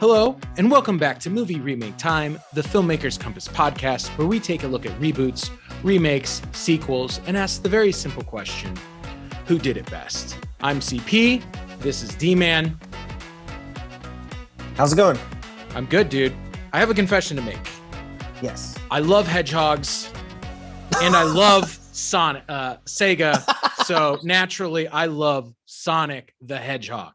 Hello, and welcome back to Movie Remake Time, the Filmmaker's Compass podcast, where we take a look at reboots, remakes, sequels, and ask the very simple question, who did it best? I'm CP, this is D-Man. How's it going? I'm good, dude. I have a confession to make. Yes. I love hedgehogs, and I love Sega, so naturally I love Sonic the Hedgehog.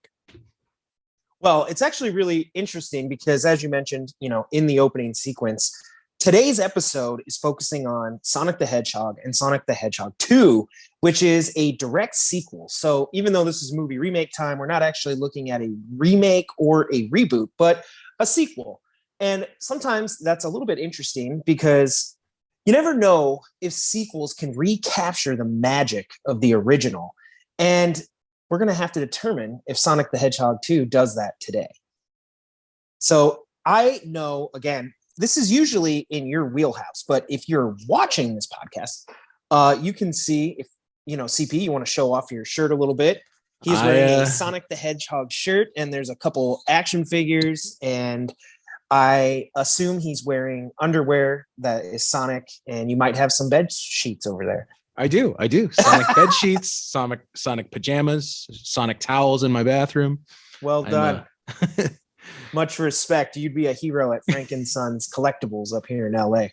Well, it's actually really interesting because, as you mentioned, in the opening sequence, today's episode is focusing on Sonic the Hedgehog and Sonic the Hedgehog 2, which is a direct sequel. So even though this is movie remake time, we're not actually looking at a remake or a reboot, but a sequel. And sometimes that's a little bit interesting because you never know if sequels can recapture the magic of the original. And we're going to have to determine if Sonic the Hedgehog 2 does that today. So I know, again, this is usually in your wheelhouse, but if you're watching this podcast, you can see if, CP, you want to show off your shirt a little bit. He's wearing a Sonic the Hedgehog shirt, and there's a couple action figures, and I assume he's wearing underwear that is Sonic, and you might have some bed sheets over there. I do. Sonic bed sheets, Sonic pajamas, Sonic towels in my bathroom. Well done. Much respect. You'd be a hero at Frankenson's Collectibles up here in LA.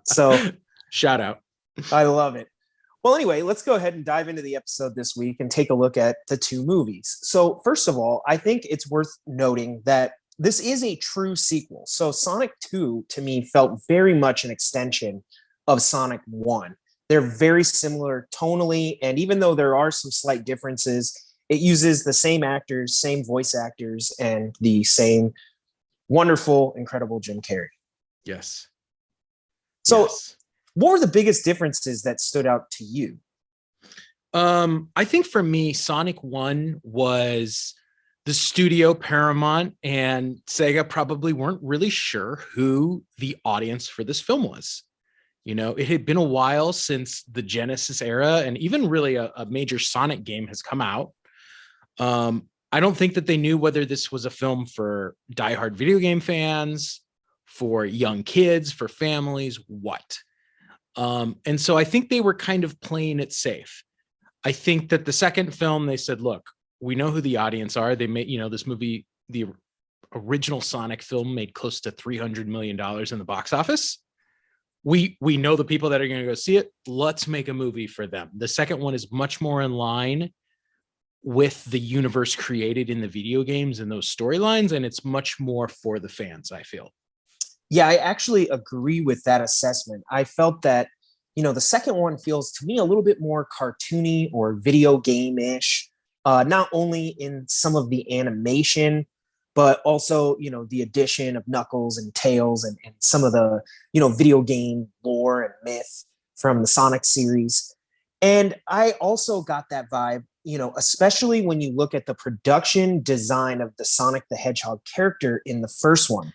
So shout out. I love it. Well, anyway, let's go ahead and dive into the episode this week and take a look at the two movies. So first of all, I think it's worth noting that this is a true sequel. So Sonic 2 to me felt very much an extension of Sonic 1. They're very similar tonally, and even though there are some slight differences, it uses the same actors, same voice actors, and the same wonderful, incredible Jim Carrey. Yes. So what were the biggest differences that stood out to you? I think for me, Sonic 1 was the studio Paramount and Sega probably weren't really sure who the audience for this film was. It had been a while since the Genesis era, and even really a major Sonic game has come out. I don't think that they knew whether this was a film for diehard video game fans, for young kids, for families, what. And so I think they were kind of playing it safe. I think that the second film, they said, look, we know who the audience are. They made, this movie, the original Sonic film made close to $300 million in the box office. We know the people that are going to go see it. Let's make a movie for them. The second one is much more in line with the universe created in the video games and those storylines, and it's much more for the fans, I feel. Yeah, I actually agree with that assessment. I felt that, the second one feels to me a little bit more cartoony or video game-ish, not only in some of the animation, but also, the addition of Knuckles and Tails and some of the, video game lore and myth from the Sonic series. And I also got that vibe, especially when you look at the production design of the Sonic the Hedgehog character in the first one.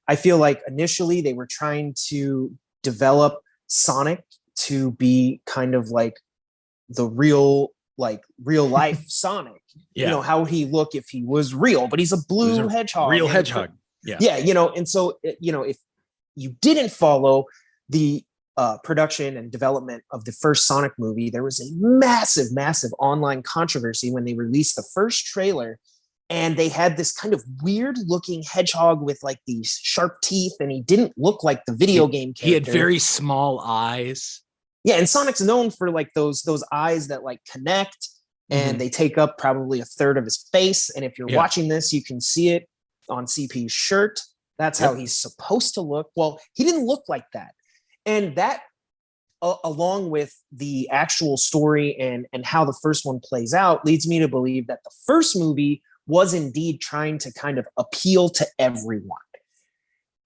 I feel like initially they were trying to develop Sonic to be kind of like the real life Sonic. Yeah. How would he look if he was real, but he's a blue hedgehog. Real hedgehog. Yeah. Yeah. And so, if you didn't follow the production and development of the first Sonic movie, there was a massive online controversy when they released the first trailer, and they had this kind of weird looking hedgehog with like these sharp teeth, and he didn't look like the video game character. He had very small eyes. Yeah, and Sonic's known for like those eyes that like connect, and they take up probably a third of his face. And if you're watching this, you can see it on CP's shirt. That's how he's supposed to look. Well, he didn't look like that. And that, along with the actual story and how the first one plays out, leads me to believe that the first movie was indeed trying to kind of appeal to everyone.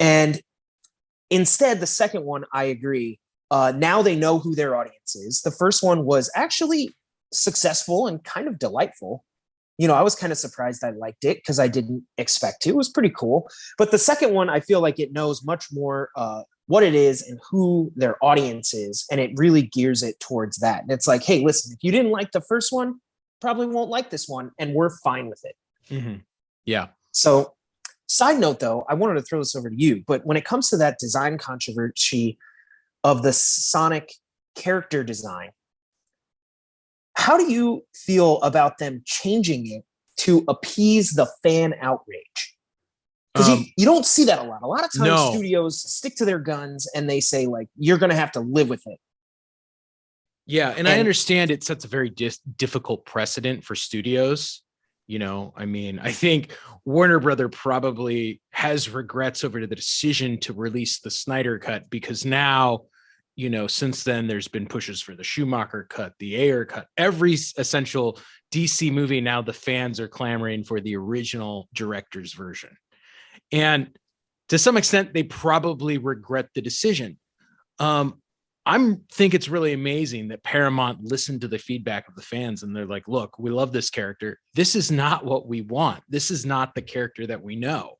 And instead, the second one, I agree, now they know who their audience is. The first one was actually successful and kind of delightful. I was kind of surprised I liked it because I didn't expect to. It was pretty cool. But the second one, I feel like it knows much more what it is and who their audience is. And it really gears it towards that. And it's like, hey, listen, if you didn't like the first one, probably won't like this one. And we're fine with it. Mm-hmm. Yeah. So Side note, though, I wanted to throw this over to you, but when it comes to that design controversy of the Sonic character design, how do you feel about them changing it to appease the fan outrage? Because you don't see that a lot. A lot of times studios stick to their guns and they say, like, you're going to have to live with it. Yeah, and I understand it sets a very difficult precedent for studios. You know, I mean, I think Warner Brother probably has regrets over the decision to release the Snyder cut, because now, you know, since then there's been pushes for the Schumacher cut, the Ayer cut, every essential DC movie. Now the fans are clamoring for the original director's version. And to some extent, they probably regret the decision. I think it's really amazing that Paramount listened to the feedback of the fans and they're like, look, we love this character. This is not what we want. This is not the character that we know.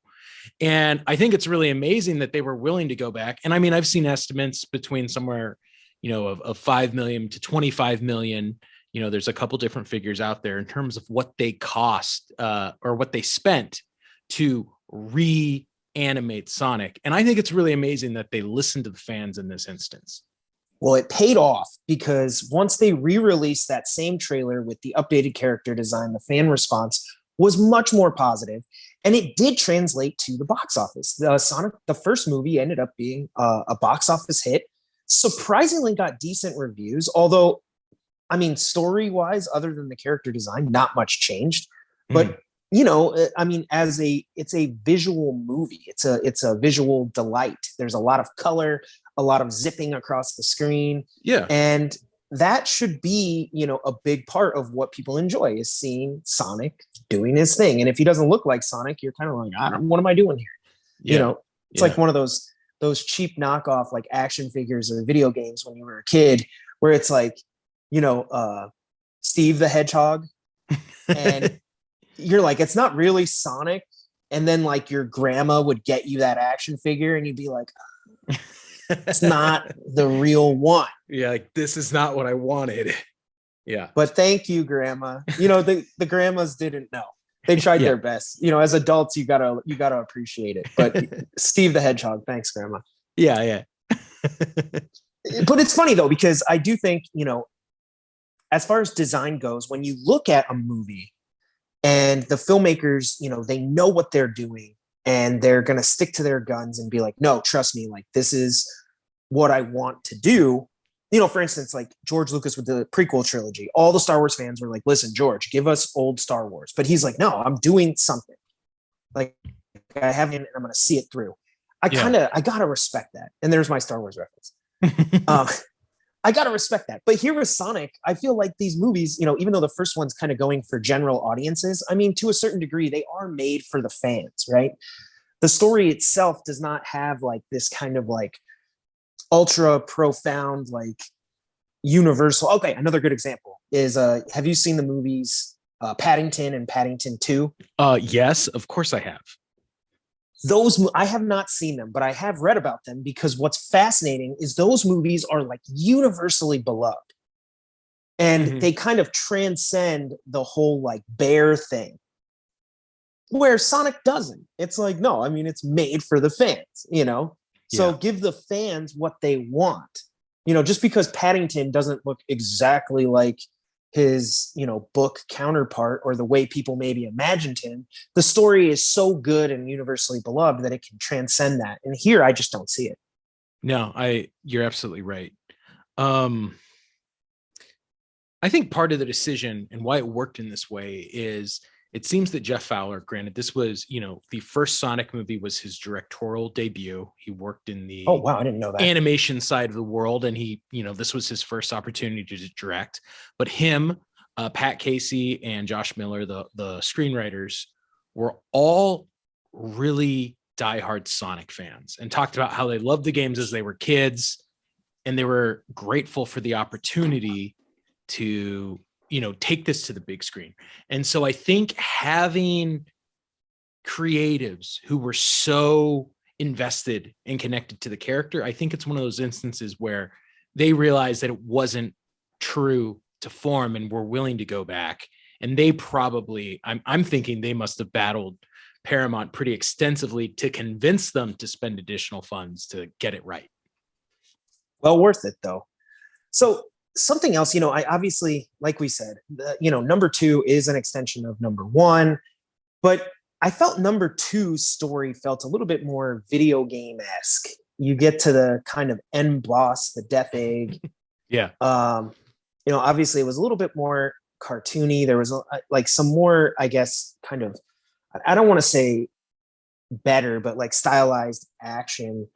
And I think it's really amazing that they were willing to go back. And I mean, I've seen estimates between somewhere, you know, of 5 million to 25 million. You know, there's a couple different figures out there in terms of what they cost or what they spent to reanimate Sonic. And I think it's really amazing that they listened to the fans in this instance. Well, it paid off, because once they re-released that same trailer with the updated character design, the fan response was much more positive, and it did translate to the box office. Sonic, the first movie, ended up being a box office hit. Surprisingly, got decent reviews. Although, I mean, story-wise, other than the character design, not much changed. But you know, I mean, it's a visual movie. It's a visual delight. There's a lot of color, a lot of zipping across the screen. Yeah. And that should be, you know, a big part of what people enjoy, is seeing Sonic doing his thing. And if he doesn't look like Sonic, you're kind of like, what am I doing here? Yeah. You know, it's like one of those cheap knockoff like action figures or video games when you were a kid, where it's like, you know, Steve the Hedgehog, and you're like, it's not really Sonic. And then like your grandma would get you that action figure and you'd be like, it's not the real one. Yeah, like, this is not what I wanted. Yeah. But thank you, Grandma. You know, the grandmas didn't know. They tried their best. You know, as adults, you gotta appreciate it. But Steve the Hedgehog, thanks, Grandma. Yeah. But it's funny though, because I do think, you know, as far as design goes, when you look at a movie and the filmmakers, you know, they know what they're doing, and they're going to stick to their guns and be like, no, trust me, like, this is what I want to do. You know, for instance, like George Lucas with the prequel trilogy, all the Star Wars fans were like, listen, George, give us old Star Wars. But he's like, no, I'm doing something. Like, I haven't, I'm going to see it through. I got to respect that. And there's my Star Wars reference. I got to respect that. But here with Sonic, I feel like these movies, you know, even though the first one's kind of going for general audiences, I mean, to a certain degree, they are made for the fans, right? The story itself does not have like this kind of like ultra profound, like universal. Okay, another good example is, have you seen the movies Paddington and Paddington 2? Yes, of course I have. Those, I have not seen them, but I have read about them, because what's fascinating is those movies are like universally beloved, and they kind of transcend the whole like bear thing, where Sonic doesn't. It's like, no, I mean, it's made for the fans, you know? So give the fans what they want. You know, just because Paddington doesn't look exactly like his, you know, book counterpart, or the way people maybe imagined him, the story is so good and universally beloved that it can transcend that. And here, I just don't see it. No, you're absolutely right. I think part of the decision and why it worked in this way is, it seems that Jeff Fowler, granted, this was, you know, the first Sonic movie was his directorial debut. He worked in the I didn't know that, animation side of the world, and he, you know, this was his first opportunity to direct. But him, Pat Casey, and Josh Miller, the screenwriters, were all really diehard Sonic fans, and talked about how they loved the games as they were kids, and they were grateful for the opportunity to, you know, take this to the big screen. And so I think having creatives who were so invested and connected to the character, I think it's one of those instances where they realized that it wasn't true to form and were willing to go back. And they probably, I'm thinking they must have battled Paramount pretty extensively to convince them to spend additional funds to get it right. Well worth it though. So something else, I obviously, like we said, number 2 is an extension of number 1, but I felt number 2's story felt a little bit more video game-esque. You get to the kind of end boss, the death egg. Yeah. Obviously it was a little bit more cartoony. There was like some more, I guess, kind of, I don't want to say better, but like stylized action.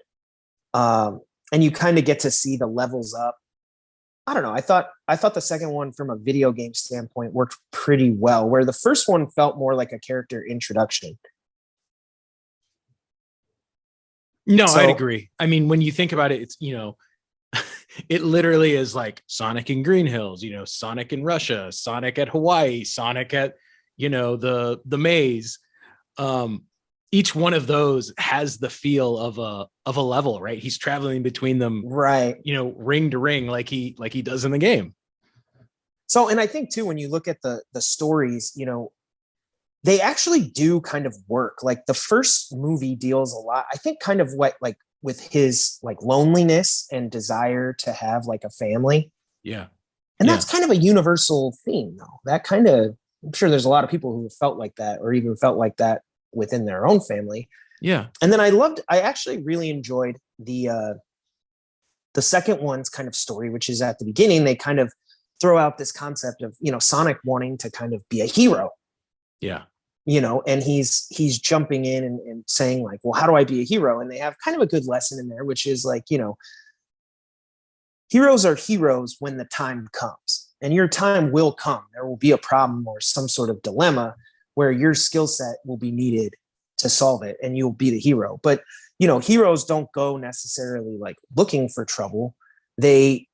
And you kind of get to see the levels up. I don't know. I thought the second one from a video game standpoint worked pretty well, where the first one felt more like a character introduction. No, I'd agree. I mean, when you think about it, it's, it literally is like Sonic in Green Hills, Sonic in Russia, Sonic at Hawaii, Sonic at, the maze. Each one of those has the feel of a level, right? He's traveling between them, right? Ring to ring, like he does in the game. So, and I think too, when you look at the stories, they actually do kind of work. Like the first movie deals a lot, I think, kind of what like with his like loneliness and desire to have like a family. Yeah. And that's kind of a universal theme though. That kind of, I'm sure there's a lot of people who felt like that or even felt like that within their own family. Yeah. And then I actually really enjoyed the second one's kind of story, which is at the beginning, they kind of throw out this concept of, Sonic wanting to kind of be a hero. Yeah. And he's jumping in and saying like, well, how do I be a hero? And they have kind of a good lesson in there, which is like, heroes are heroes when the time comes, and your time will come. There will be a problem or some sort of dilemma where your skill set will be needed to solve it, and you'll be the hero. But, heroes don't go necessarily like looking for trouble. They,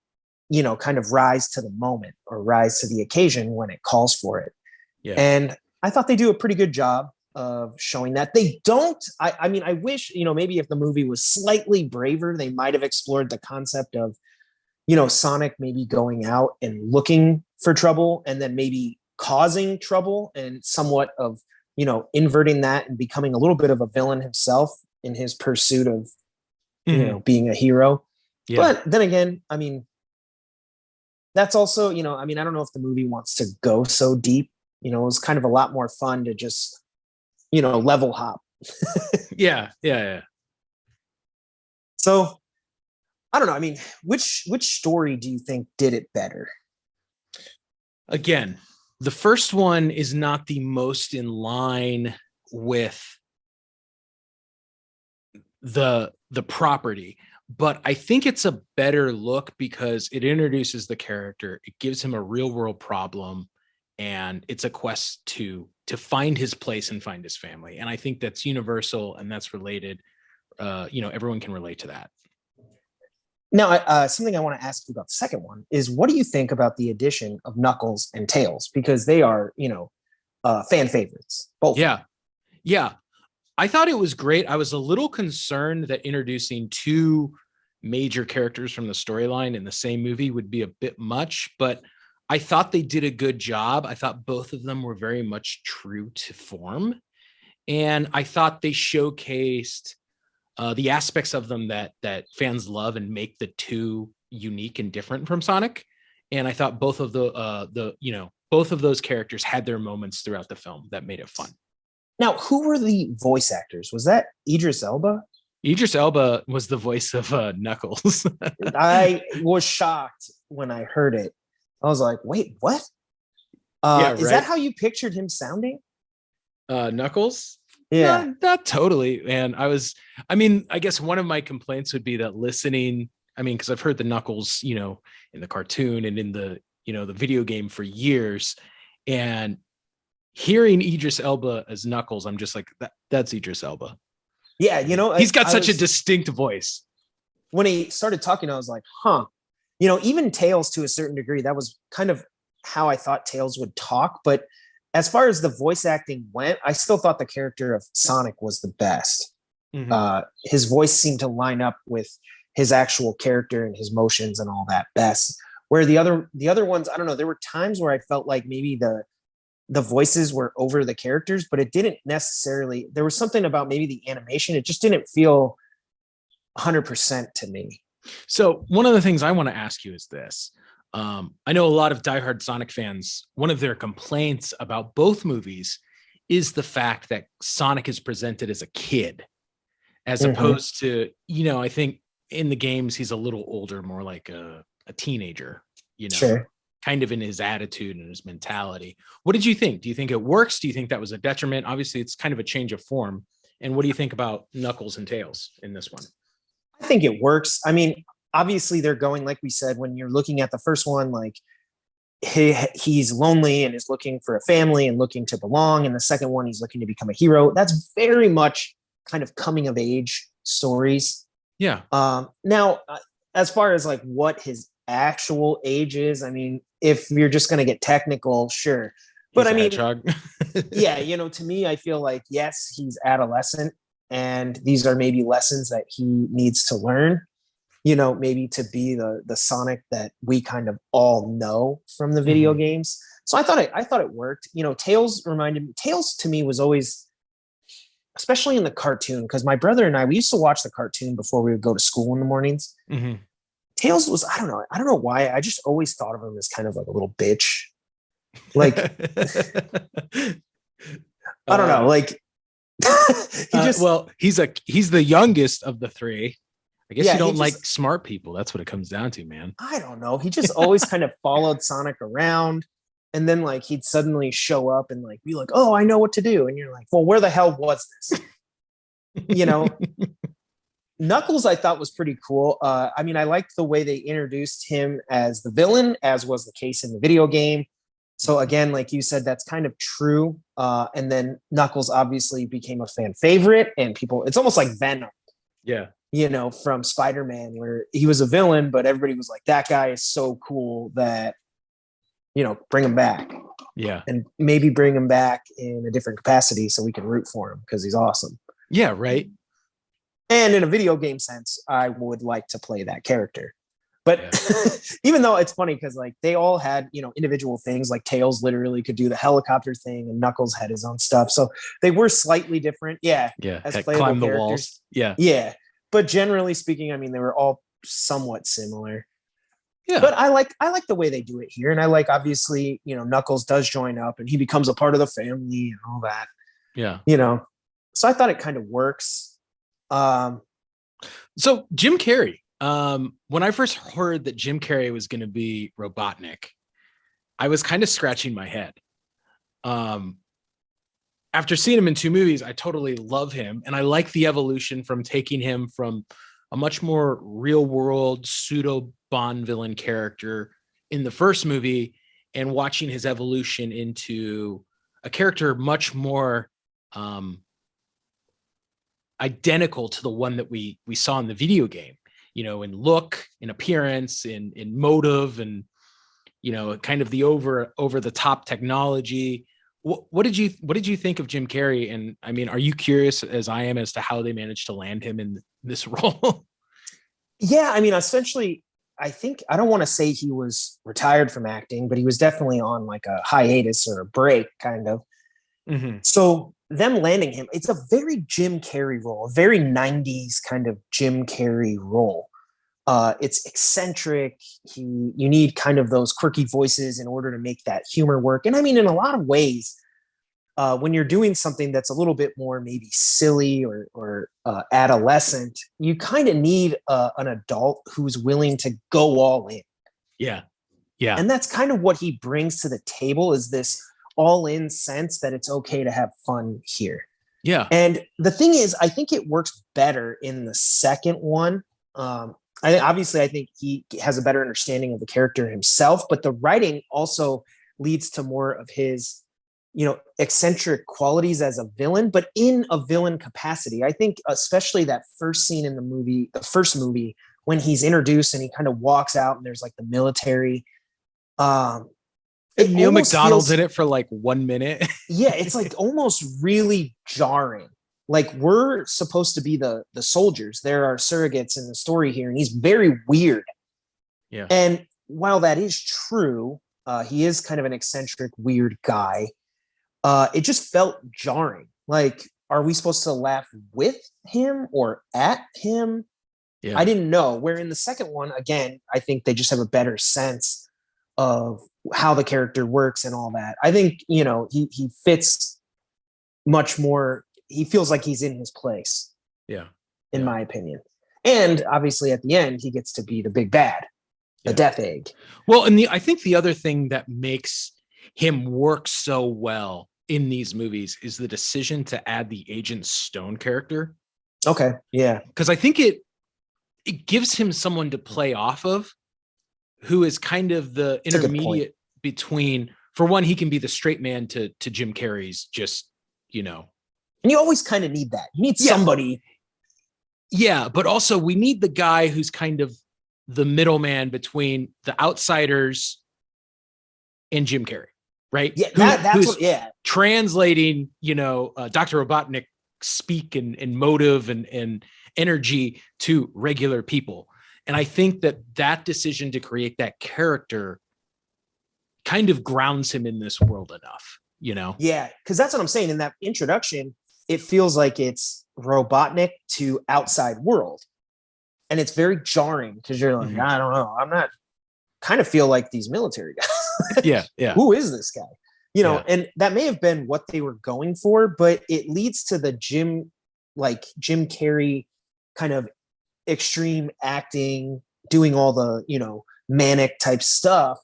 kind of rise to the moment or rise to the occasion when it calls for it. Yeah. And I thought they do a pretty good job of showing that. They don't, I mean, I wish, maybe if the movie was slightly braver, they might have explored the concept of, Sonic maybe going out and looking for trouble and then maybe causing trouble and somewhat of, inverting that and becoming a little bit of a villain himself in his pursuit of, being a hero. Yeah. But then again, I mean, that's also, I don't know if the movie wants to go so deep. It was kind of a lot more fun to just, level hop. Yeah. So I don't know. I mean, which story do you think did it better? Again, the first one is not the most in line with the property, but I think it's a better look because it introduces the character. It gives him a real world problem. And it's a quest to find his place and find his family. And I think that's universal and that's related. Everyone can relate to that. Now, something I want to ask you about the second one is, what do you think about the addition of Knuckles and Tails? Because they are, fan favorites. Both. Yeah. I thought it was great. I was a little concerned that introducing two major characters from the storyline in the same movie would be a bit much, but I thought they did a good job. I thought both of them were very much true to form. And I thought they showcased the aspects of them that fans love and make the two unique and different from Sonic. And I thought both of both of those characters had their moments throughout the film that made it fun. Now, who were the voice actors? Was that Idris Elba? Idris Elba was the voice of Knuckles. I was shocked when I heard it. I was like, wait, what? Is that how you pictured him sounding? Knuckles? Yeah. Not totally. And I guess one of my complaints would be that listening, because I've heard the Knuckles, in the cartoon and in the, the video game for years. And hearing Idris Elba as Knuckles, I'm just like, that's Idris Elba. Yeah, he's got such a distinct voice. When he started talking, I was like, huh. Even Tails, to a certain degree, that was kind of how I thought Tails would talk. But as far as the voice acting went, I still thought the character of Sonic was the best. Mm-hmm. His voice seemed to line up with his actual character and his motions and all that best. Where the other ones, I don't know, there were times where I felt like maybe the voices were over the characters, but it didn't necessarily, there was something about maybe the animation. It just didn't feel 100% to me. So one of the things I want to ask you is this. I know a lot of diehard Sonic fans, one of their complaints about both movies is the fact that Sonic is presented as a kid, as opposed to, I think in the games, he's a little older, more like a teenager, Sure. kind of in his attitude and his mentality. What did you think? Do you think it works? Do you think that was a detriment? Obviously, it's kind of a change of form. And what do you think about Knuckles and Tails in this one? I think it works. I mean, obviously they're going, like we said, when you're looking at the first one, like he's lonely and is looking for a family and looking to belong. And the second one, he's looking to become a hero. That's very much kind of coming of age stories. Yeah. Now, as far as like what his actual age is, I mean, if you're just going to get technical, sure. But I mean, yeah, to me, I feel like, yes, he's adolescent and these are maybe lessons that he needs to learn, maybe to be the Sonic that we kind of all know from the video games. So I thought it worked. Tails to me was always, especially in the cartoon, because my brother and we used to watch the cartoon before we would go to school in the mornings. Tails was, I don't know why, I just always thought of him as kind of like a little bitch. Like, I don't know, like he's the youngest of the three. I guess you don't like smart people. That's what it comes down to, man. I don't know. He just always kind of followed Sonic around. And then like he'd suddenly show up and like be like, oh, I know what to do. And you're like, well, where the hell was this? Knuckles, I thought was pretty cool. I mean, I liked the way they introduced him as the villain, as was the case in the video game. So again, like you said, that's kind of true. And then Knuckles obviously became a fan favorite, and it's almost like Venom. Yeah. From Spider-Man, where he was a villain, but everybody was like, that guy is so cool that, bring him back. Yeah. And maybe bring him back in a different capacity so we can root for him because he's awesome. Yeah, right. And in a video game sense, I would like to play that character. But even though it's funny because like they all had, individual things, like Tails literally could do the helicopter thing and Knuckles had his own stuff. So they were slightly different. Yeah. Yeah. As climb the walls. Yeah. Yeah. But generally speaking, I mean, they were all somewhat similar. Yeah. But I like the way they do it here. And I like, obviously, Knuckles does join up and he becomes a part of the family and all that. Yeah. So I thought it kind of works. So Jim Carrey, when I first heard that Jim Carrey was going to be Robotnik, I was kind of scratching my head. After seeing him in 2 movies, I totally love him. And I like the evolution from taking him from a much more real world pseudo Bond villain character in the first movie and watching his evolution into a character much more identical to the one that we saw in the video game, in look, in appearance, in motive, and, kind of the over the top technology. What did you think of Jim Carrey? And I mean, are you curious as I am as to how they managed to land him in this role? Yeah. I mean, essentially, I think, I don't want to say he was retired from acting, but he was definitely on like a hiatus or a break kind of. So them landing him, it's a very Jim Carrey role, a very 90s kind of Jim Carrey role. It's eccentric. You need kind of those quirky voices in order to make that humor work. And I mean, in a lot of ways, when you're doing something that's a little bit more maybe silly or adolescent, you kind of need an adult who's willing to go all in. Yeah. Yeah. And that's kind of what he brings to the table, is this all-in sense that it's okay to have fun here. Yeah. And the thing is, I think it works better in the second one. I think he has a better understanding of the character himself, but the writing also leads to more of his, eccentric qualities as a villain, but in a villain capacity. I think especially that first scene in the first movie, when he's introduced and he kind of walks out and there's like the military. Neil McDonald's in it for like 1 minute. Yeah, it's like almost really jarring. Like, we're supposed to be the soldiers. There are surrogates in the story here, and he's very weird. Yeah. And while that is true, he is kind of an eccentric, weird guy. it just felt jarring. Like, are we supposed to laugh with him or at him? Yeah. I didn't know. Where in the second one, again, I think they just have a better sense of how the character works and all that. I think, he fits much more. He feels like he's in his place, Yeah. in Yeah. my opinion. And obviously at the end, he gets to be the big bad, the death egg. Well, and I think the other thing that makes him work so well in these movies is the decision to add the Agent Stone character. Okay. Yeah. Because I think it gives him someone to play off of who is kind of the intermediate between, for one, he can be the straight man to Jim Carrey's just, And you always kind of need that. You need somebody. Yeah, but also we need the guy who's kind of the middleman between the outsiders and Jim Carrey, right? Yeah, that's what, translating, Dr. Robotnik speak and motive and energy to regular people. And I think that decision to create that character kind of grounds him in this world enough, Yeah, because that's what I'm saying. In that introduction, it feels like it's Robotnik to outside world. And it's very jarring because you're like, I don't know. I'm not kind of feel like these military guys. Yeah. Who is this guy? And that may have been what they were going for, but it leads to the Jim Carrey kind of extreme acting, doing all the, manic type stuff.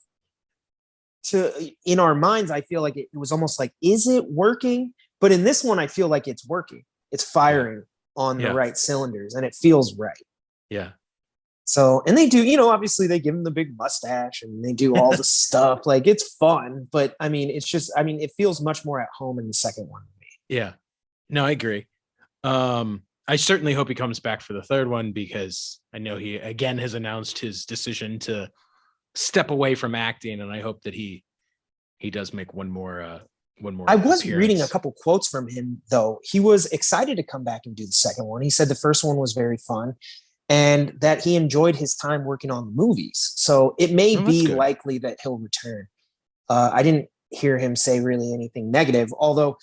In our minds, I feel like it was almost like, is it working? But in this one, I feel like it's working. It's firing on the right cylinders and it feels right. Yeah. So, and they do, obviously they give him the big mustache and they do all the stuff. Like, it's fun, but I mean, it feels much more at home in the second one to me. Yeah. No, I agree. I certainly hope he comes back for the third one because I know he again has announced his decision to step away from acting, and I hope that he does make one more. I was reading a couple quotes from him though. He was excited to come back and do the second one. He said the first one was very fun, and that he enjoyed his time working on the movies. So it may be likely that he'll return. I didn't hear him say really anything negative, although,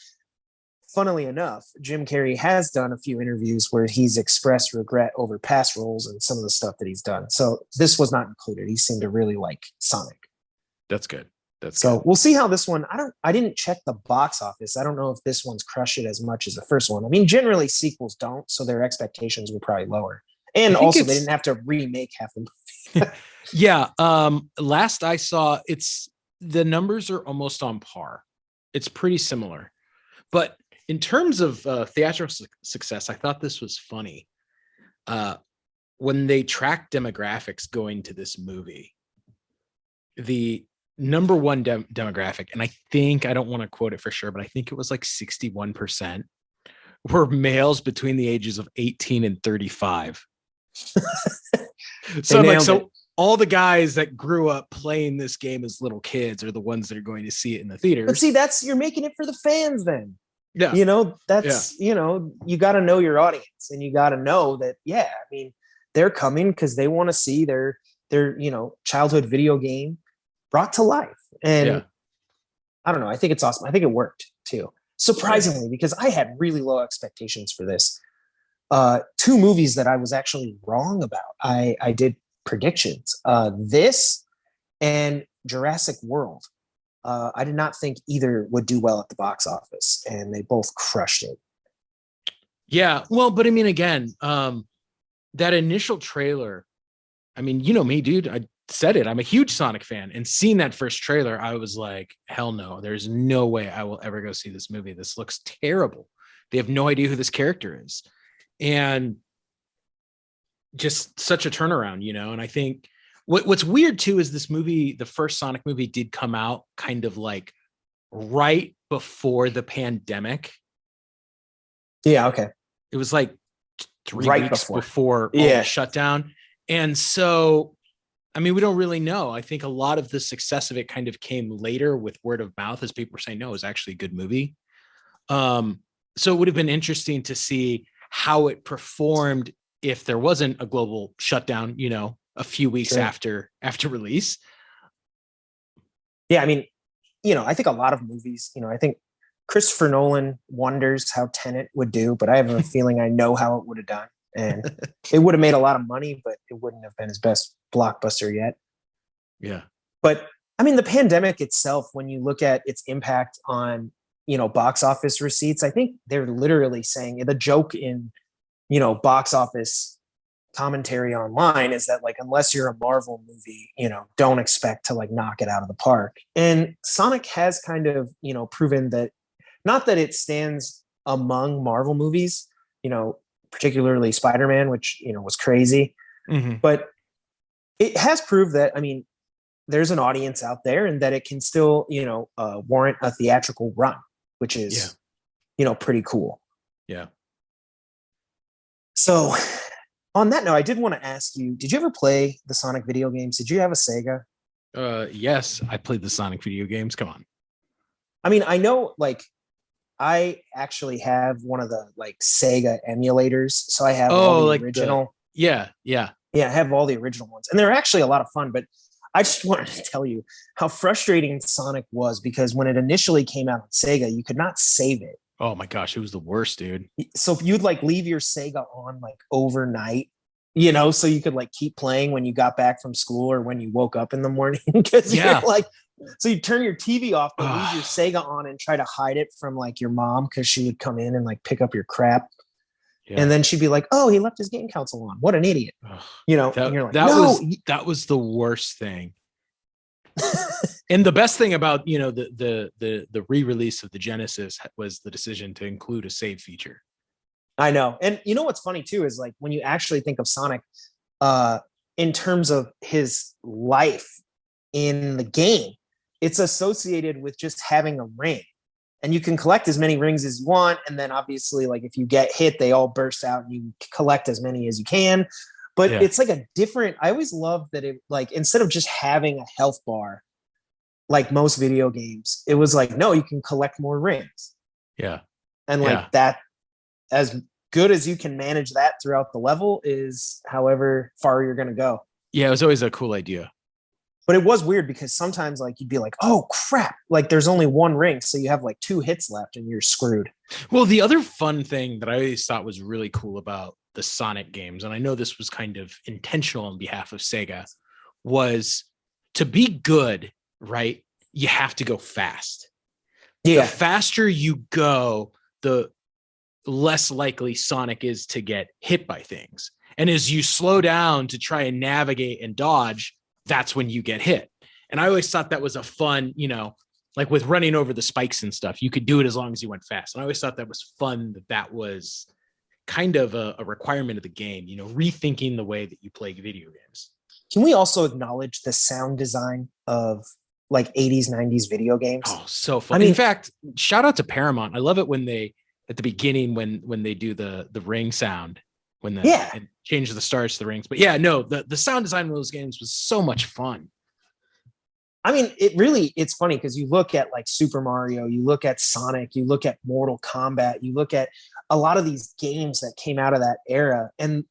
funnily enough, Jim Carrey has done a few interviews where he's expressed regret over past roles and some of the stuff that he's done. So this was not included. He seemed to really like Sonic. That's good. We'll see how this one. I didn't check the box office. I don't know if this one's crushed it as much as the first one. I mean, generally sequels don't, so their expectations were probably lower. And also, they didn't have to remake half the movie. Yeah. Last I saw, the numbers are almost on par. It's pretty similar. But in terms of theatrical success, I thought this was funny. When they tracked demographics going to this movie, the number one demographic, and I don't want to quote it for sure, but I think it was like 61% were males between the ages of 18 and 35. So I'm like, all the guys that grew up playing this game as little kids are the ones that are going to see it in the theaters. But see, you're making it for the fans then. Yeah. You got to know your audience, and you got to know that, I mean, they're coming because they want to see their childhood video game brought to life. And I don't know. I think it's awesome. I think it worked too. Surprisingly, because I had really low expectations for this. Two movies that I was actually wrong about. I did predictions. This and Jurassic World. I did not think either would do well at the box office, and they both crushed it. Yeah, well, but I mean, again, that initial trailer, I mean, you know me, dude, I said it. I'm a huge Sonic fan, and seeing that first trailer, I was like, hell no, there's no way I will ever go see this movie. This looks terrible. They have no idea who this character is. And just such a turnaround, and I think what's weird too is this movie, the first Sonic movie, did come out kind of like right before the pandemic. Yeah, okay. It was like 3 weeks before all the shutdown. And so, I mean, we don't really know. I think a lot of the success of it kind of came later with word of mouth as people were saying, no, it was actually a good movie. So it would have been interesting to see how it performed if there wasn't a global shutdown, a few weeks after release. Yeah, I mean, I think a lot of movies, I think Christopher Nolan wonders how Tenet would do, but I have a feeling I know how it would have done. And it would have made a lot of money, but it wouldn't have been his best blockbuster yet. Yeah. But I mean, the pandemic itself, when you look at its impact on, box office receipts, I think they're literally saying the joke in, box office commentary online is that, like, unless you're a Marvel movie, don't expect to like knock it out of the park. And Sonic has kind of, proven that, not that it stands among Marvel movies, particularly Spider-Man, which, was crazy, Mm-hmm. but it has proved that, I mean, there's an audience out there and that it can still, warrant a theatrical run, which is, pretty cool. Yeah. So on that note, I did want to ask you, did you ever play the Sonic video games? Did you have a Sega? Yes, I played the Sonic video games. Come on. I mean, I know, like, I actually have one of the like Sega emulators. So I have all Oh, the like original. yeah. Yeah, I have all the original ones. And they're actually a lot of fun, but I just wanted to tell you how frustrating Sonic was, because when it initially came out on Sega, you could not save it. Oh my gosh, it was the worst, dude. So if you'd like leave your Sega on like overnight, so you could like keep playing when you got back from school or when you woke up in the morning, because you're Yeah. like, so you turn your TV off, but leave your Sega on and try to hide it from like your mom, because she would come in and like pick up your crap. Yeah. And then she'd be like, "Oh, he left his game console on. What an idiot!" And you're like, "No." That was the worst thing. And the best thing about the re-release of the Genesis was the decision to include a save feature. I know. And you know what's funny too is, like, when you actually think of Sonic, in terms of his life in the game, it's associated with just having a ring. And you can collect as many rings as you want. And then obviously, like, if you get hit, they all burst out and you collect as many as you can. But it's like a different, I always love that it, like, instead of just having a health bar, like most video games, it was like, no, you can collect more rings. Yeah. And like that, as good as you can manage that throughout the level, is however far you're going to go. Yeah, it was always a cool idea. But it was weird because sometimes, like, you'd be like, oh crap, like there's only one ring, so you have like 2 hits left and you're screwed. Well, the other fun thing that I always thought was really cool about the Sonic games, and I know this was kind of intentional on behalf of Sega, was to be good, right? You have to go fast. Yeah. The faster you go, the less likely Sonic is to get hit by things. And as you slow down to try and navigate and dodge, that's when you get hit. And I always thought that was a fun, like with running over the spikes and stuff, you could do it as long as you went fast. And I always thought that was fun, that was kind of a requirement of the game, rethinking the way that you play video games. Can we also acknowledge the sound design of like 80s, 90s video games? Oh, so fun. I mean, in fact, shout out to Paramount. I love it when they, at the beginning, when they do the ring sound, when and change the stars to the rings. But yeah, no, the sound design of those games was so much fun. I mean, it's funny because you look at like Super Mario, you look at Sonic, you look at Mortal Kombat, you look at a lot of these games that came out of that era, and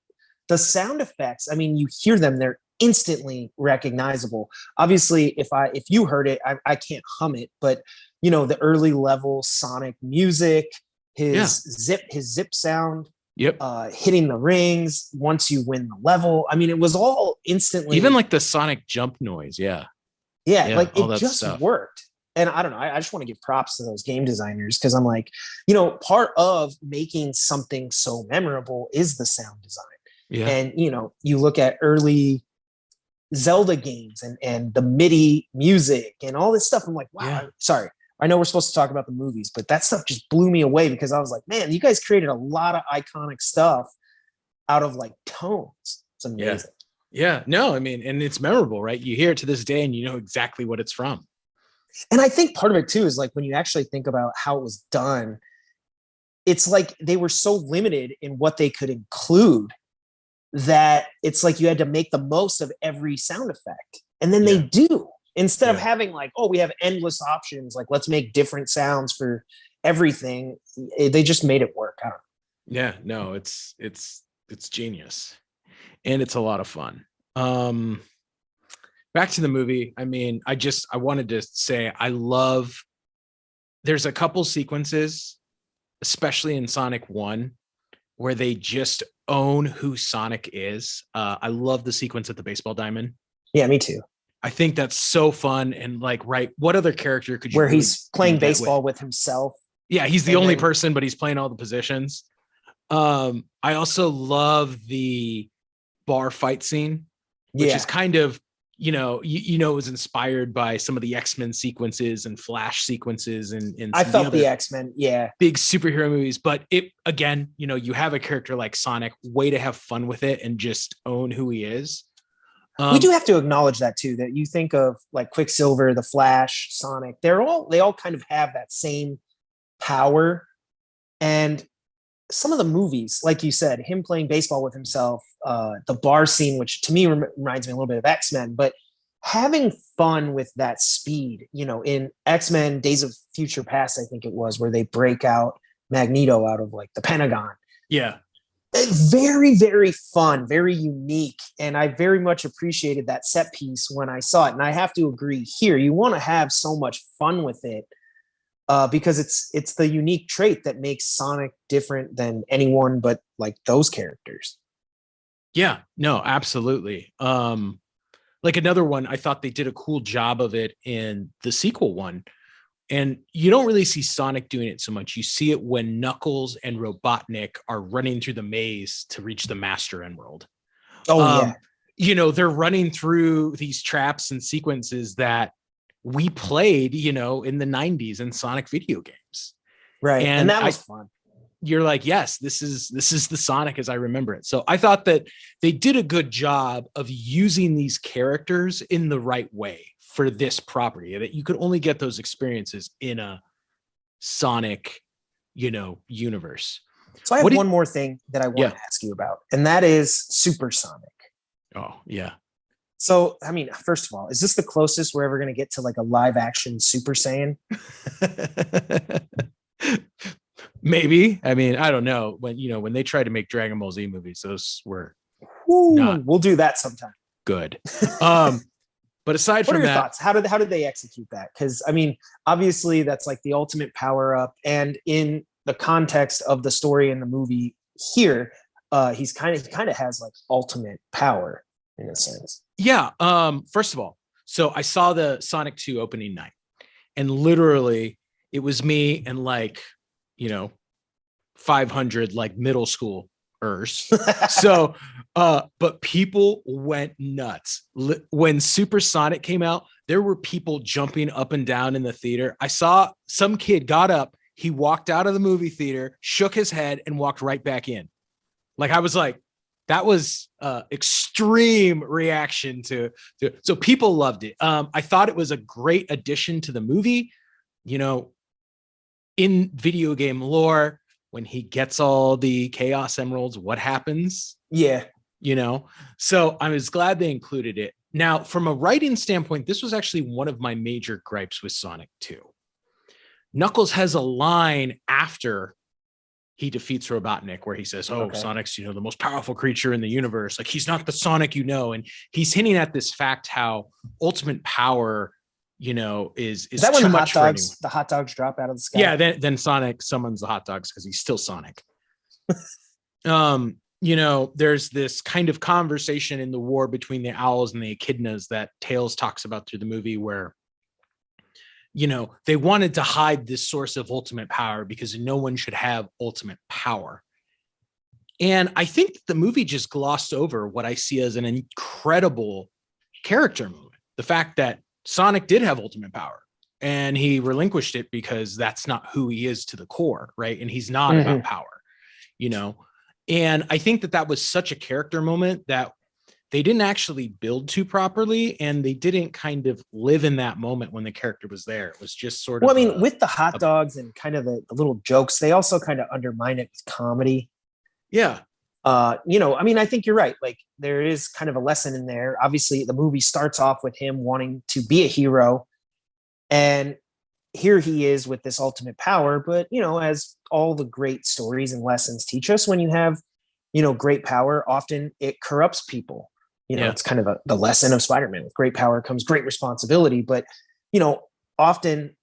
the sound effects, I mean, you hear them, they're instantly recognizable. Obviously, if you heard it, I can't hum it, but the early level Sonic music, his zip sound, hitting the rings once you win the level. I mean, it was all instantly, even like the Sonic jump noise. Yeah, like it just stuff worked. And I don't know, I just want to give props to those game designers, because I'm like, part of making something so memorable is the sound design. Yeah. And you look at early Zelda games and the MIDI music and all this stuff. I'm like, wow, sorry. I know we're supposed to talk about the movies, but that stuff just blew me away, because I was like, man, you guys created a lot of iconic stuff out of like tones. It's amazing. Yeah. No, I mean, and it's memorable, right? You hear it to this day and you know exactly what it's from. And I think part of it too is like, when you actually think about how it was done, it's like they were so limited in what they could include that it's like you had to make the most of every sound effect. And then they do. Instead of having like, oh, we have endless options, like let's make different sounds for everything, they just made it work. I don't know. Yeah, no, it's genius, and it's a lot of fun. Back to the movie. I mean, I wanted to say I love there's a couple sequences, especially in Sonic 1, where they just own who Sonic is. I love the sequence at the baseball diamond. Yeah, me too. I think that's so fun. And like, right, what other character could you Where really he's playing do that baseball with himself. Yeah, he's the And only then- person, but he's playing all the positions. I also love the bar fight scene, which is kind of, it was inspired by some of the X-Men sequences and Flash sequences and I some felt of the the other X-Men, yeah. big superhero movies. But it, again, you have a character like Sonic, way to have fun with it and just own who he is. We do have to acknowledge that too, that you think of like Quicksilver, the Flash, Sonic, they all kind of have that same power. And some of the movies, like you said, him playing baseball with himself, the bar scene, which to me reminds me a little bit of X-Men, but having fun with that speed, in X-Men Days of Future Past, I think it was, where they break out Magneto out of like the Pentagon. Yeah. Very, very fun, very unique. And I very much appreciated that set piece when I saw it. And I have to agree here, you want to have so much fun with it because it's the unique trait that makes Sonic different than anyone but like those characters. Yeah, no, absolutely. Like another one, I thought they did a cool job of it in the sequel one. And you don't really see Sonic doing it so much. You see it when Knuckles and Robotnik are running through the maze to reach the Master Emerald. Oh, yeah. They're running through these traps and sequences that we played, in the 90s in Sonic video games. Right. And that was fun. You're like, yes, this is the Sonic as I remember it. So I thought that they did a good job of using these characters in the right way for this property, that you could only get those experiences in a Sonic, universe. So I have one more thing that I want to ask you about, and that is Supersonic. Oh, yeah. So, I mean, first of all, is this the closest we're ever going to get to like a live action Super Saiyan? Maybe. I mean, I don't know. When they tried to make Dragon Ball Z movies, those were not we'll do that sometime. Good. But aside from that, what are your thoughts? How did they execute that? Because I mean, obviously that's like the ultimate power up, and in the context of the story in the movie here, he kind of has like ultimate power in a sense. Yeah. First of all, so I saw the Sonic 2 opening night, and literally it was me and 500 like middle schoolers. So, but people went nuts when Supersonic came out. There were people jumping up and down in the theater. I saw some kid got up, he walked out of the movie theater, shook his head, and walked right back in. Like, I was like, that was extreme reaction to so people loved it. I thought it was a great addition to the movie. In video game lore, when he gets all the Chaos Emeralds, what happens? Yeah. So I was glad they included it. Now, from a writing standpoint, this was actually one of my major gripes with Sonic 2. Knuckles has a line after he defeats Robotnik where he says, Sonic's, the most powerful creature in the universe. Like, he's not the Sonic, and he's hinting at this fact how ultimate power, is that when too the much the hot dogs drop out of the sky? Yeah. Then Sonic summons the hot dogs because he's still Sonic. There's this kind of conversation in the war between the owls and the echidnas that Tails talks about through the movie where, they wanted to hide this source of ultimate power because no one should have ultimate power. And I think the movie just glossed over what I see as an incredible character moment. The fact that Sonic did have ultimate power and he relinquished it because that's not who he is to the core, right? And he's not about power, And I think that was such a character moment that they didn't actually build to properly, and they didn't kind of live in that moment when the character was there. It was just sort of. Well, I mean, with the hot dogs and kind of the little jokes, they also kind of undermine it with comedy. Yeah. I mean, I think you're right. Like, there is kind of a lesson in there. Obviously, the movie starts off with him wanting to be a hero, and here he is with this ultimate power. But, as all the great stories and lessons teach us, when you have, great power, often it corrupts people. It's kind of the lesson of Spider-Man. With great power comes great responsibility. But, often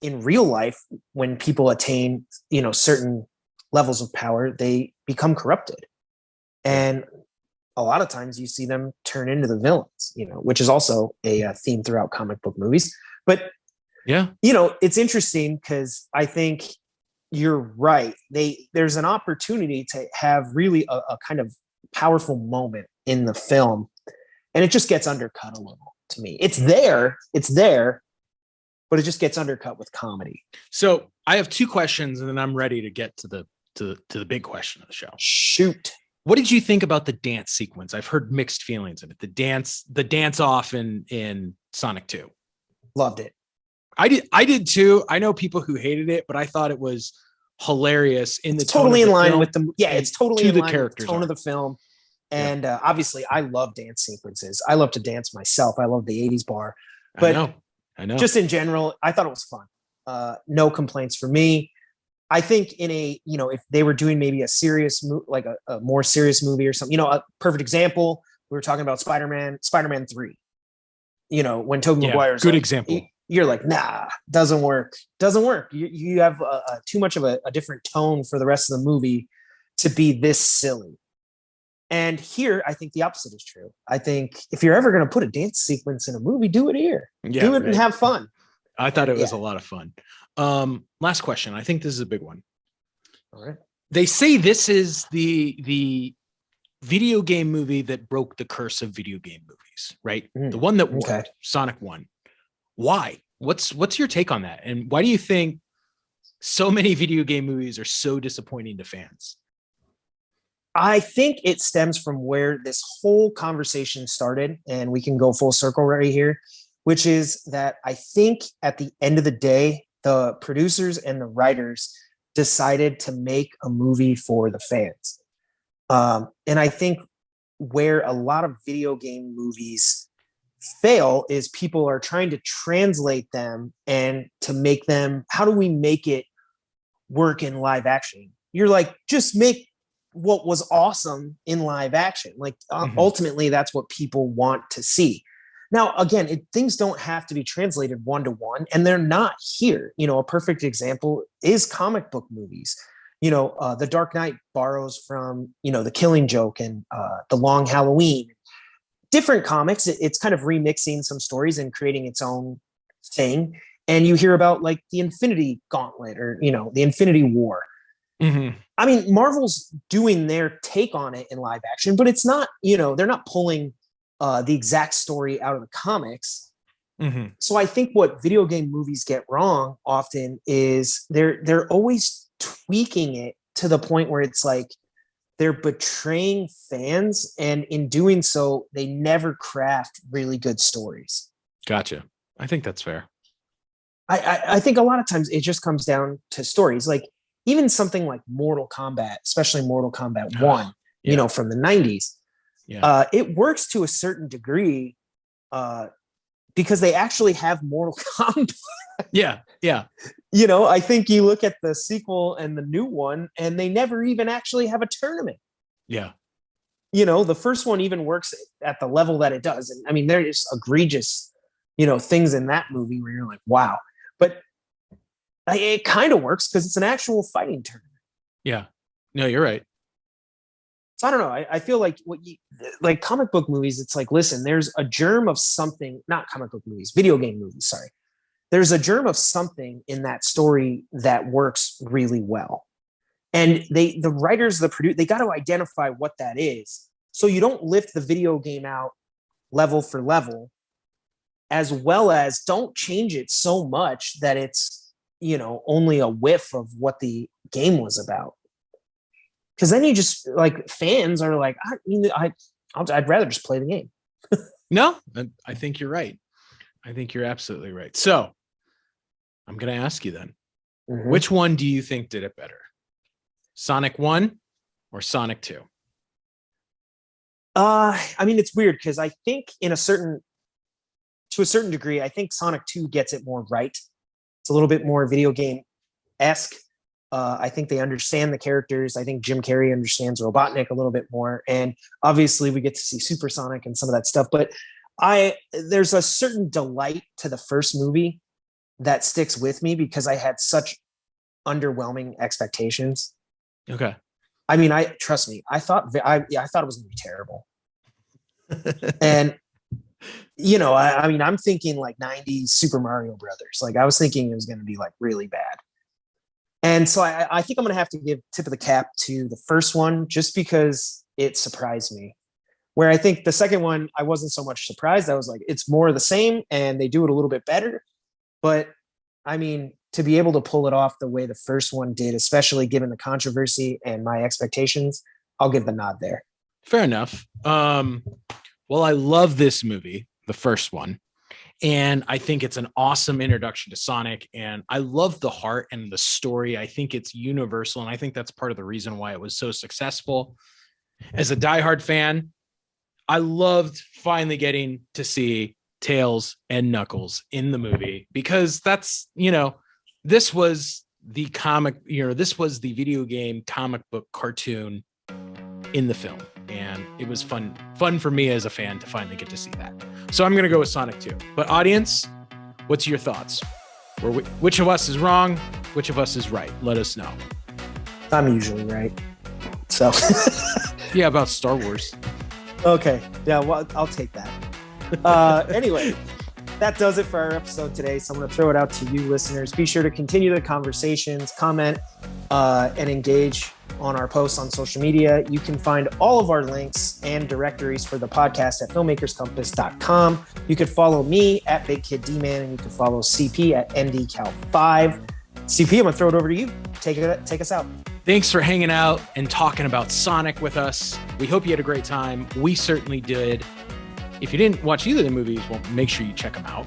in real life, when people attain, certain levels of power, they become corrupted. And a lot of times you see them turn into the villains, which is also a theme throughout comic book movies. But, Yeah. It's interesting because I think you're right. There's an opportunity to have really a kind of powerful moment in the film, and it just gets undercut a little to me. It's there, but it just gets undercut with comedy. So I have two questions, and then I'm ready to get to the big question of the show. Shoot. What did you think about the dance sequence? I've heard mixed feelings of it. The dance off in Sonic 2. Loved it. I did too. I know people who hated it, but I thought it was hilarious it's totally in line with the it's totally in line with the tone of the film. And obviously I love dance sequences. I love to dance myself. I love the 80s bar. But I know. Just in general, I thought it was fun. No complaints for me. I think in a, if they were doing maybe a serious, like a more serious movie or something, a perfect example, we were talking about Spider-Man 3, when Tobey Maguire's good example. You're like, nah, doesn't work. You have too much of a different tone for the rest of the movie to be this silly. And here, I think the opposite is true. I think if you're ever going to put a dance sequence in a movie, do it here. Do it and have fun. I thought it was a lot of fun. Last question. I think this is a big one. All right. They say this is the video game movie that broke the curse of video game movies, right? The one that worked, Sonic 1. Why? What's your take on that? And why do you think so many video game movies are so disappointing to fans? I think it stems from where this whole conversation started, and we can go full circle right here, which is that I think at the end of the day, the producers and the writers decided to make a movie for the fans. And I think where a lot of video game movies fail is people are trying to translate them and to make them, how do we make it work in live action? You're like, just make what was awesome in live action. Like ultimately that's what people want to see. Now, again, things don't have to be translated one-to-one, and they're not here. A perfect example is comic book movies. The Dark Knight borrows from, The Killing Joke and The Long Halloween. Different comics, it's kind of remixing some stories and creating its own thing. And you hear about like the Infinity Gauntlet or, the Infinity War. Mm-hmm. I mean, Marvel's doing their take on it in live action, but it's not, they're not pulling the exact story out of the comics. Mm-hmm. So I think what video game movies get wrong often is they're always tweaking it to the point where it's like they're betraying fans, and in doing so, they never craft really good stories. Gotcha. I think that's fair. I think a lot of times it just comes down to stories. Like even something like Mortal Kombat, especially Mortal Kombat 1, from the 90s. Yeah. It works to a certain degree because they actually have Mortal Kombat. Yeah. I think you look at the sequel and the new one, and they never even actually have a tournament. Yeah. The first one even works at the level that it does. And I mean, there's egregious, things in that movie where you're like, wow. But it kind of works because it's an actual fighting tournament. Yeah. No, you're right. So I don't know. I feel like like comic book movies, it's like, listen, there's a germ of something, not comic book movies, video game movies, sorry. There's a germ of something in that story that works really well. And the writers, the producer, they got to identify what that is. So you don't lift the video game out level for level, as well as don't change it so much that it's, only a whiff of what the game was about. Because then you just like fans are like, I'd rather just play the game. No, I think you're right. I think you're absolutely right. So I'm going to ask you then, which one do you think did it better? Sonic 1 or Sonic 2? I mean, it's weird because I think to a certain degree, I think Sonic 2 gets it more right. It's a little bit more video game-esque. I think they understand the characters. I think Jim Carrey understands Robotnik a little bit more. And obviously we get to see Supersonic and some of that stuff. But there's a certain delight to the first movie that sticks with me because I had such underwhelming expectations. Okay. I mean, trust me, I thought it was going to be terrible. And I mean, I'm thinking like 90s Super Mario Brothers. Like I was thinking it was going to be like really bad. And so I think I'm going to have to give tip of the cap to the first one just because it surprised me. Where I think the second one, I wasn't so much surprised. I was like, it's more of the same and they do it a little bit better. But I mean, to be able to pull it off the way the first one did, especially given the controversy and my expectations, I'll give the nod there. Fair enough. Well, I love this movie, the first one, and I think it's an awesome introduction to Sonic, and I love the heart and the story. I think it's universal, and I think that's part of the reason why it was so successful. As a diehard fan, I loved finally getting to see Tails and Knuckles in the movie because that's, this was the comic, this was the video game comic book cartoon in the film. And it was fun for me as a fan to finally get to see that. So I'm going to go with Sonic 2. But audience, what's your thoughts? Or which of us is wrong? Which of us is right? Let us know. I'm usually right. So. Yeah, about Star Wars. Okay. Yeah, well, I'll take that. Anyway, that does it for our episode today. So I'm going to throw it out to you listeners. Be sure to continue the conversations, comment, and engage on our posts on social media. You can find all of our links and directories for the podcast at filmmakerscompass.com. You can follow me at Big Kid D-Man, and you can follow CP at NDCal5. CP, I'm going to throw it over to you. Take us out. Thanks for hanging out and talking about Sonic with us. We hope you had a great time. We certainly did. If you didn't watch either of the movies, well, make sure you check them out.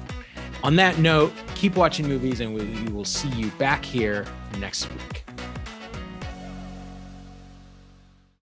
On that note, keep watching movies, and we will see you back here next week.